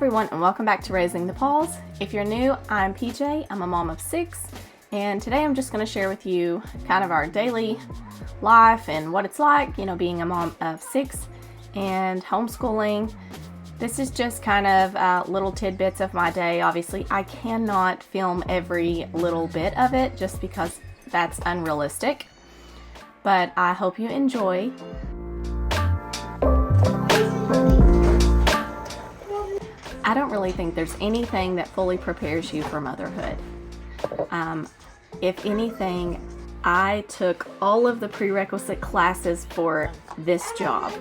everyone, and welcome back to Raising the Paws. If you're new, I'm PJ. I'm a mom of 6, and today I'm just going to share with you kind of our daily life and what it's like, being a mom of 6 and homeschooling. This is just kind of little tidbits of my day. Obviously, I cannot film every little bit of it just because that's unrealistic, but I hope you enjoy. I don't really think there's anything that fully prepares you for motherhood. If anything, I took all of the prerequisite classes for this job.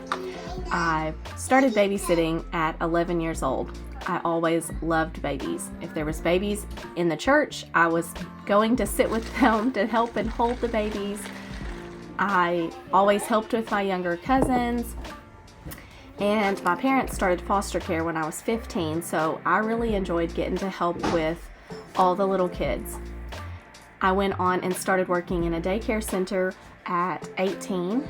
I started babysitting at 11 years old. I always loved babies. If there was babies in the church, I was going to sit with them to help and hold the babies. I always helped with my younger cousins. And my parents started foster care when I was 15, so I really enjoyed getting to help with all the little kids. I went on and started working in a daycare center at 18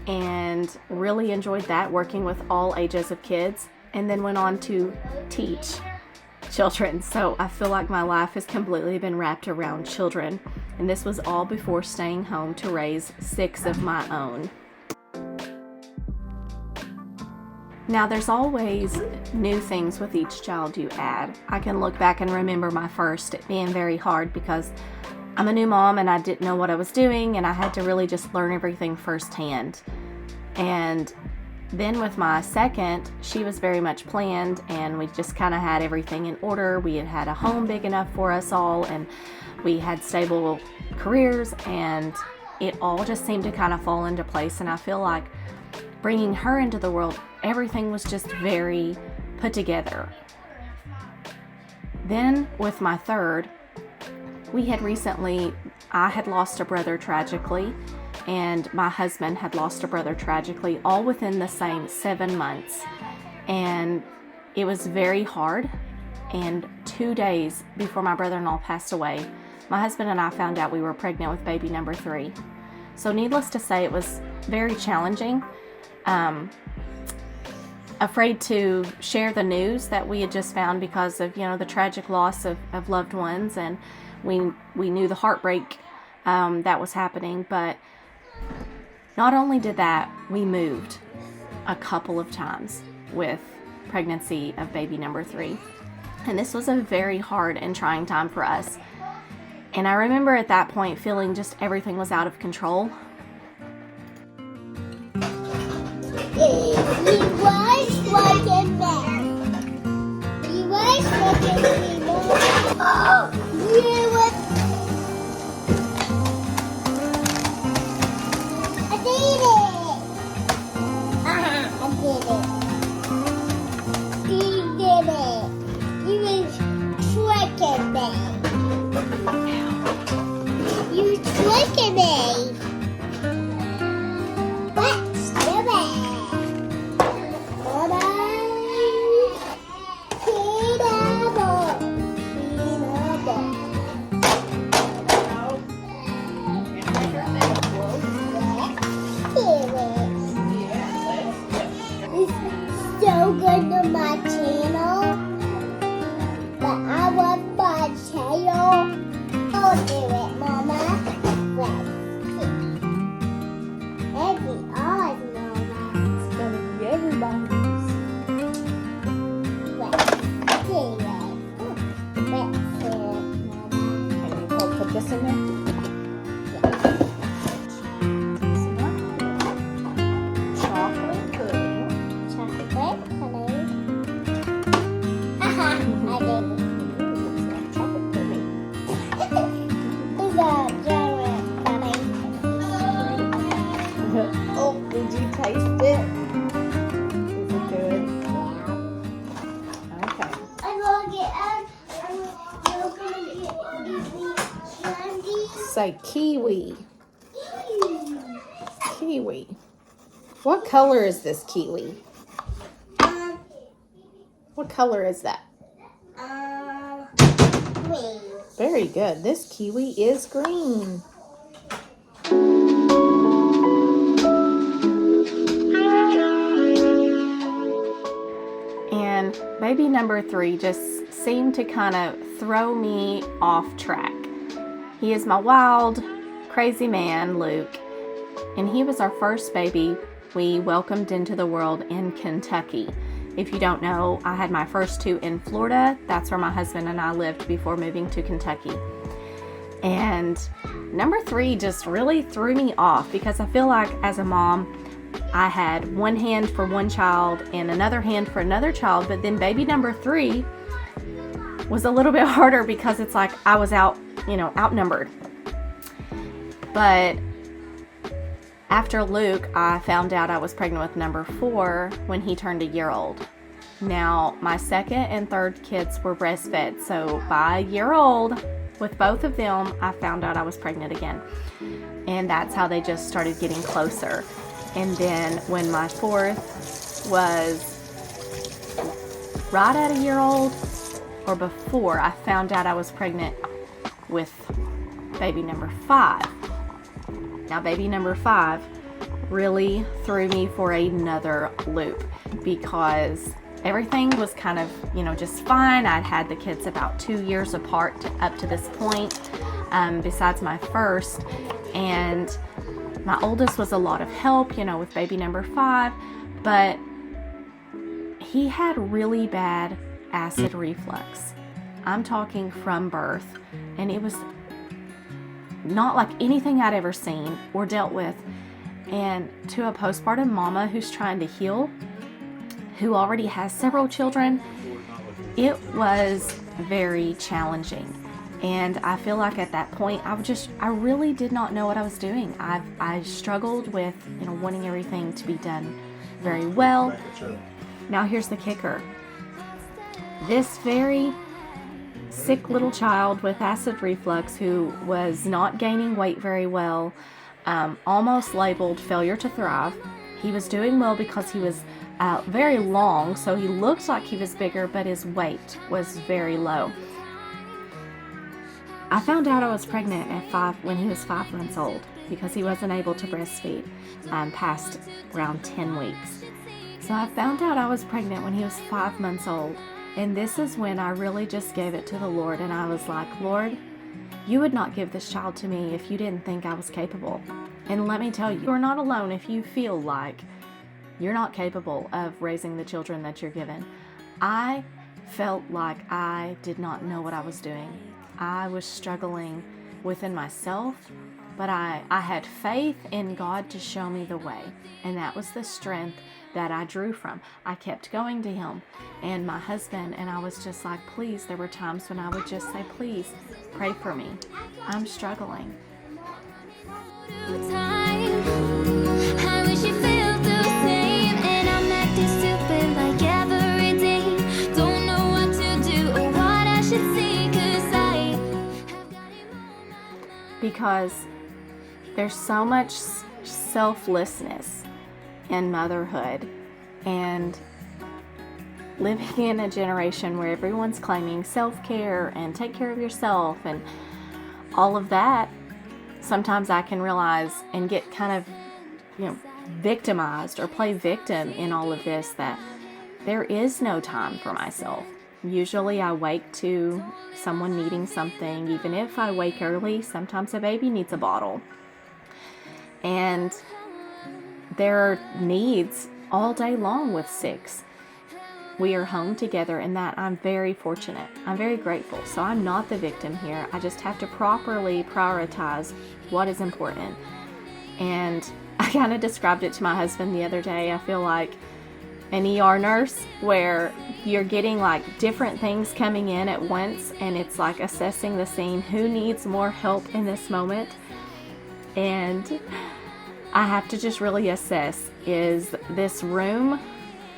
and really enjoyed that, working with all ages of kids, and then went on to teach children. So I feel like my life has completely been wrapped around children, and this was all before staying home to raise 6 of my own. Now, there's always new things with each child you add. I can look back and remember my first, it being very hard because I'm a new mom and I didn't know what I was doing, and I had to really just learn everything firsthand. And then with my second, she was very much planned, and we just kind of had everything in order. We had had a home big enough for us all, and we had stable careers, and it all just seemed to kind of fall into place. And I feel like bringing her into the world, everything was just very put together. Then with my third, I had lost a brother tragically, and my husband had lost a brother tragically, all within the same 7 months. And it was very hard. And 2 days before my brother-in-law passed away, my husband and I found out we were pregnant with baby number 3. So needless to say, it was very challenging. Afraid to share the news that we had just found because of the tragic loss of loved ones, and we knew the heartbreak that was happening. But not only did that, we moved a couple of times with pregnancy of baby number 3, and this was a very hard and trying time for us. And I remember at that point feeling just everything was out of control. He was looking there. He was looking me. Oh, you was. I did it. I did it. He did it. He was tricking me. You tricking me. What's the matter? So good to my channel, but I want my tail. I'll do it, Mama. Every odd, Mama. It's gonna be everybody's. Let's do it. Let's do it, Mama. Can you put this in there? Oh, did you taste it? Is it good? Yeah. Okay. I'm gonna get candy. Say kiwi. Kiwi. What color is this kiwi? What color is that? Green. Very good. This kiwi is green. And baby number 3 just seemed to kind of throw me off track. He is my wild, crazy man, Luke, and he was our first baby we welcomed into the world in Kentucky. If you don't know, I had my first 2 in Florida. That's where my husband and I lived before moving to Kentucky. And number 3 just really threw me off because I feel like as a mom, I had one hand for one child and another hand for another child, but then baby number 3 was a little bit harder because it's like I was outnumbered. But after Luke, I found out I was pregnant with number 4 when he turned a year old. Now, my second and third kids were breastfed, so by a year old, with both of them, I found out I was pregnant again. And that's how they just started getting closer. And then when my 4th was right at a year old, or before, I found out I was pregnant with baby number 5. Now, baby number 5 really threw me for another loop because everything was kind of, just fine. I'd had the kids about 2 years apart up to this point, besides my first. And my oldest was a lot of help, with baby number 5. But he had really bad acid reflux. I'm talking from birth. And it was not like anything I'd ever seen or dealt with. And to a postpartum mama who's trying to heal, who already has several children, it was very challenging. And I feel like at that point, I really did not know what I was doing. I struggled with, wanting everything to be done very well. Now here's the kicker. This very sick little child with acid reflux who was not gaining weight very well, almost labeled failure to thrive. He was doing well because he was very long, so he looked like he was bigger, but his weight was very low. I found out I was pregnant when he was 5 months old because he wasn't able to breastfeed past around 10 weeks. So I found out I was pregnant when he was 5 months old. And this is when I really just gave it to the Lord. And I was like, Lord, you would not give this child to me if you didn't think I was capable. And let me tell you, you're not alone if you feel like you're not capable of raising the children that you're given. I felt like I did not know what I was doing. I was struggling within myself, but I had faith in God to show me the way. And that was the strength that I drew from. I kept going to him and my husband, and I was just like, please, there were times when I would just say, please, pray for me. I'm struggling. I wish you felt the same, and I'm acting stupid like every day. Don't know what to do or what I should say, because there's so much selflessness in motherhood and living in a generation where everyone's claiming self-care and take care of yourself and all of that. Sometimes I can realize and get kind of, victimized or play victim in all of this, that there is no time for myself. Usually I wake to someone needing something. Even if I wake early, sometimes a baby needs a bottle. And there are needs all day long with 6. We are home together, and that I'm very fortunate. I'm very grateful. So I'm not the victim here. I just have to properly prioritize what is important. And I kind of described it to my husband the other day. I feel like an ER nurse where you're getting like different things coming in at once, and it's like assessing the scene. Who needs more help in this moment? And I have to just really assess, is this room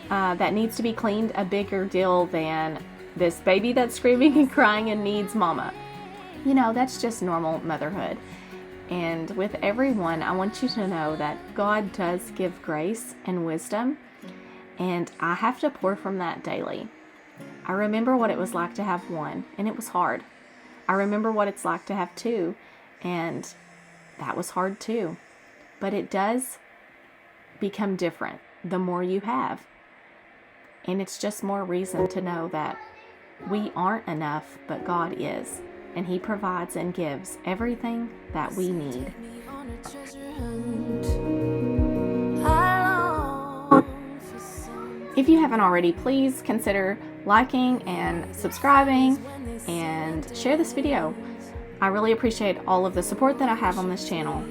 that needs to be cleaned a bigger deal than this baby that's screaming and crying and needs mama? That's just normal motherhood. And with everyone, I want you to know that God does give grace and wisdom, and I have to pour from that daily. I remember what it was like to have 1, and it was hard. I remember what it's like to have 2, and that was hard too. But it does become different the more you have. And it's just more reason to know that we aren't enough, but God is. And He provides and gives everything that we need. If you haven't already, please consider liking and subscribing and share this video. I really appreciate all of the support that I have on this channel.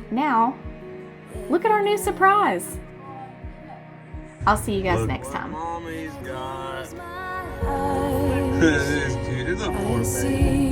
Now, look at our new surprise. I'll see you guys next time. Mommy's got. This is cute. It's a poor baby.